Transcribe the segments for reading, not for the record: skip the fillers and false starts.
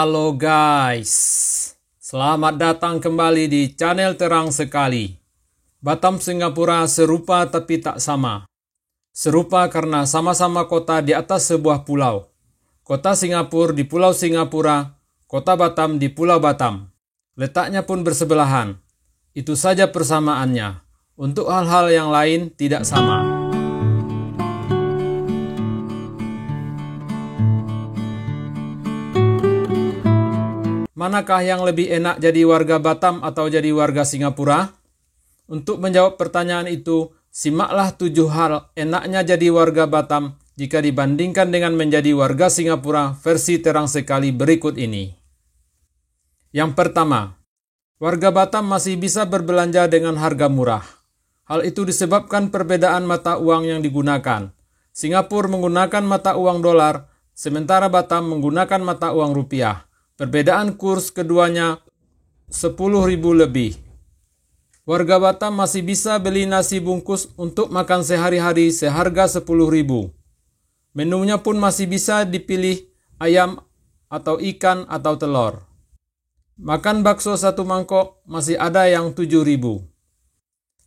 Halo guys, selamat datang kembali di channel Terang Sekali. Batam, Singapura serupa tapi tak sama. Serupa karena sama-sama kota di atas sebuah pulau. Kota Singapura di Pulau Singapura, kota Batam di Pulau Batam. Letaknya pun bersebelahan. Itu saja persamaannya. Untuk hal-hal yang lain tidak sama. Manakah yang lebih enak jadi warga Batam atau jadi warga Singapura? Untuk menjawab pertanyaan itu, simaklah 7 hal enaknya jadi warga Batam jika dibandingkan dengan menjadi warga Singapura versi Terang Sekali berikut ini. Yang pertama, warga Batam masih bisa berbelanja dengan harga murah. Hal itu disebabkan perbedaan mata uang yang digunakan. Singapura menggunakan mata uang dolar, sementara Batam menggunakan mata uang rupiah. Perbedaan kurs keduanya 10.000 lebih. Warga Batam masih bisa beli nasi bungkus untuk makan sehari-hari seharga 10.000. Menunya pun masih bisa dipilih ayam atau ikan atau telur. Makan bakso 1 mangkok masih ada yang 7.000.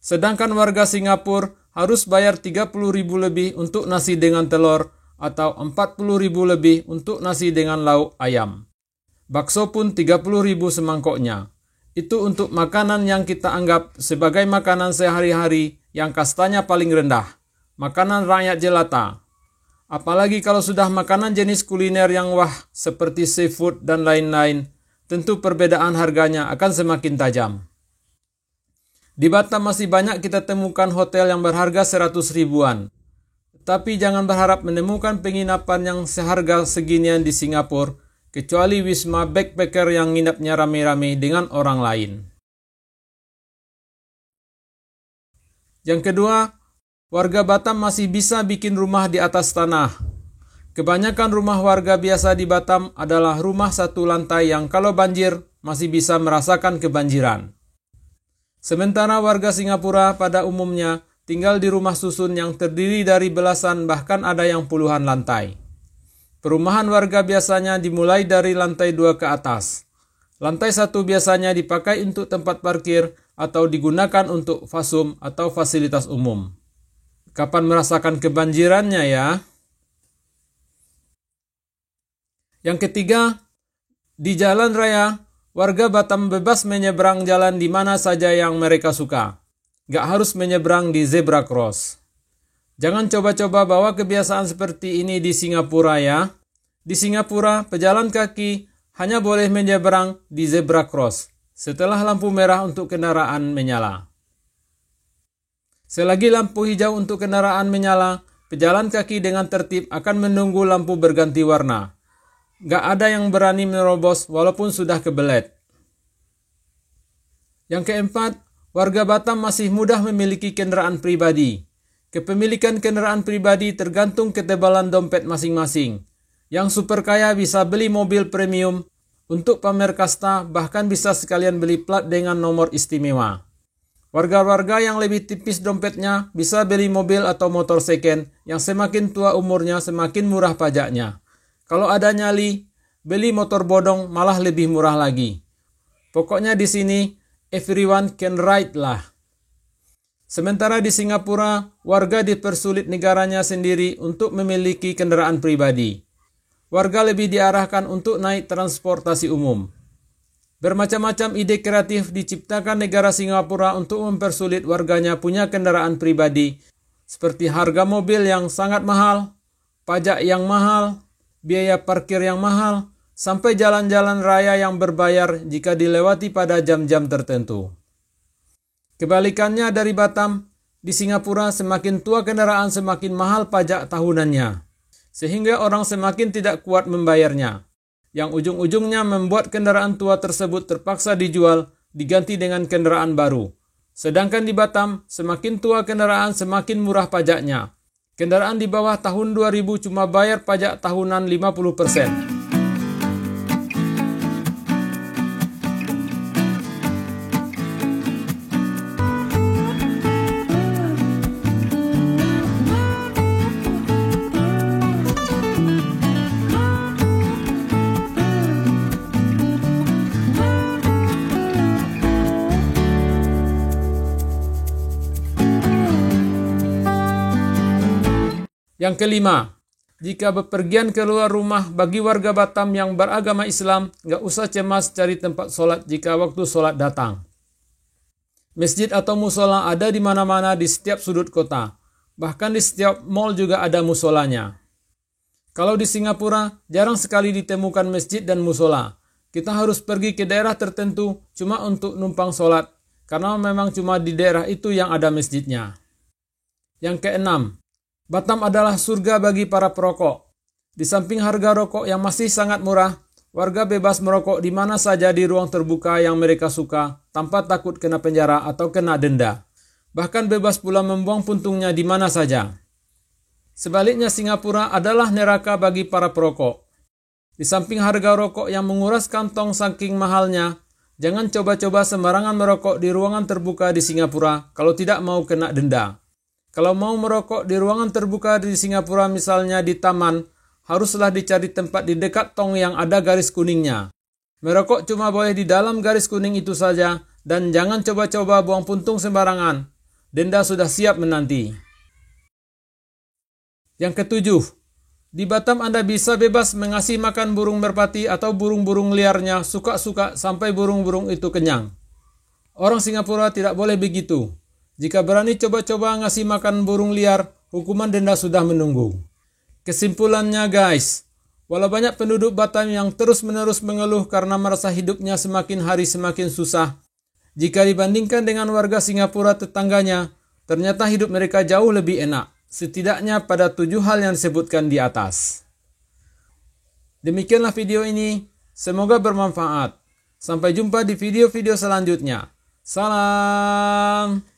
Sedangkan warga Singapura harus bayar 30.000 lebih untuk nasi dengan telur atau 40.000 lebih untuk nasi dengan lauk ayam. Bakso pun 30.000 semangkoknya. Itu untuk makanan yang kita anggap sebagai makanan sehari-hari yang kastanya paling rendah. Makanan rakyat jelata. Apalagi kalau sudah makanan jenis kuliner yang wah seperti seafood dan lain-lain, tentu perbedaan harganya akan semakin tajam. Di Batam masih banyak kita temukan hotel yang berharga 100 ribuan. Tapi jangan berharap menemukan penginapan yang seharga seginian di Singapura, kecuali wisma backpacker yang nginapnya rame-rame dengan orang lain. Yang kedua, warga Batam masih bisa bikin rumah di atas tanah. Kebanyakan rumah warga biasa di Batam adalah rumah 1 lantai yang kalau banjir masih bisa merasakan kebanjiran. Sementara warga Singapura pada umumnya tinggal di rumah susun yang terdiri dari belasan bahkan ada yang puluhan lantai. Perumahan warga biasanya dimulai dari lantai 2 ke atas. Lantai 1 biasanya dipakai untuk tempat parkir atau digunakan untuk fasum atau fasilitas umum. Kapan merasakan kebanjirannya ya? Yang ketiga, di jalan raya, warga Batam bebas menyeberang jalan di mana saja yang mereka suka. Gak harus menyeberang di zebra cross. Jangan coba-coba bawa kebiasaan seperti ini di Singapura ya. Di Singapura, pejalan kaki hanya boleh menyeberang di zebra cross setelah lampu merah untuk kendaraan menyala. Selagi lampu hijau untuk kendaraan menyala, pejalan kaki dengan tertib akan menunggu lampu berganti warna. Gak ada yang berani menerobos walaupun sudah kebelet. Yang keempat, warga Batam masih mudah memiliki kendaraan pribadi. Kepemilikan kendaraan pribadi tergantung ketebalan dompet masing-masing. Yang super kaya bisa beli mobil premium, untuk pamer kasta bahkan bisa sekalian beli plat dengan nomor istimewa. Warga-warga yang lebih tipis dompetnya bisa beli mobil atau motor second yang semakin tua umurnya semakin murah pajaknya. Kalau ada nyali, beli motor bodong malah lebih murah lagi. Pokoknya di sini everyone can ride lah. Sementara di Singapura, warga dipersulit negaranya sendiri untuk memiliki kendaraan pribadi. Warga lebih diarahkan untuk naik transportasi umum. Bermacam-macam ide kreatif diciptakan negara Singapura untuk mempersulit warganya punya kendaraan pribadi, seperti harga mobil yang sangat mahal, pajak yang mahal, biaya parkir yang mahal, sampai jalan-jalan raya yang berbayar jika dilewati pada jam-jam tertentu. Kebalikannya dari Batam, di Singapura semakin tua kendaraan semakin mahal pajak tahunannya, sehingga orang semakin tidak kuat membayarnya, yang ujung-ujungnya membuat kendaraan tua tersebut terpaksa dijual, diganti dengan kendaraan baru. Sedangkan di Batam, semakin tua kendaraan semakin murah pajaknya. Kendaraan di bawah tahun 2000 cuma bayar pajak tahunan 50%. Yang kelima, jika bepergian keluar rumah bagi warga Batam yang beragama Islam, nggak usah cemas cari tempat sholat jika waktu sholat datang. Masjid atau musola ada di mana-mana di setiap sudut kota. Bahkan di setiap mall juga ada musolanya. Kalau di Singapura, jarang sekali ditemukan masjid dan musola. Kita harus pergi ke daerah tertentu cuma untuk numpang sholat, karena memang cuma di daerah itu yang ada masjidnya. Yang keenam, Batam adalah surga bagi para perokok. Di samping harga rokok yang masih sangat murah, warga bebas merokok di mana saja di ruang terbuka yang mereka suka, tanpa takut kena penjara atau kena denda. Bahkan bebas pula membuang puntungnya di mana saja. Sebaliknya Singapura adalah neraka bagi para perokok. Di samping harga rokok yang menguras kantong saking mahalnya, jangan coba-coba sembarangan merokok di ruangan terbuka di Singapura kalau tidak mau kena denda. Kalau mau merokok di ruangan terbuka di Singapura misalnya di taman, haruslah dicari tempat di dekat tong yang ada garis kuningnya. Merokok cuma boleh di dalam garis kuning itu saja dan jangan coba-coba buang puntung sembarangan. Denda sudah siap menanti. Yang ketujuh, di Batam Anda bisa bebas mengasih makan burung merpati atau burung-burung liarnya suka-suka sampai burung-burung itu kenyang. Orang Singapura tidak boleh begitu. Jika berani coba-coba ngasih makan burung liar, hukuman denda sudah menunggu. Kesimpulannya guys, walau banyak penduduk Batam yang terus-menerus mengeluh karena merasa hidupnya semakin hari semakin susah, jika dibandingkan dengan warga Singapura tetangganya, ternyata hidup mereka jauh lebih enak, setidaknya pada 7 hal yang disebutkan di atas. Demikianlah video ini, semoga bermanfaat. Sampai jumpa di video-video selanjutnya. Salam.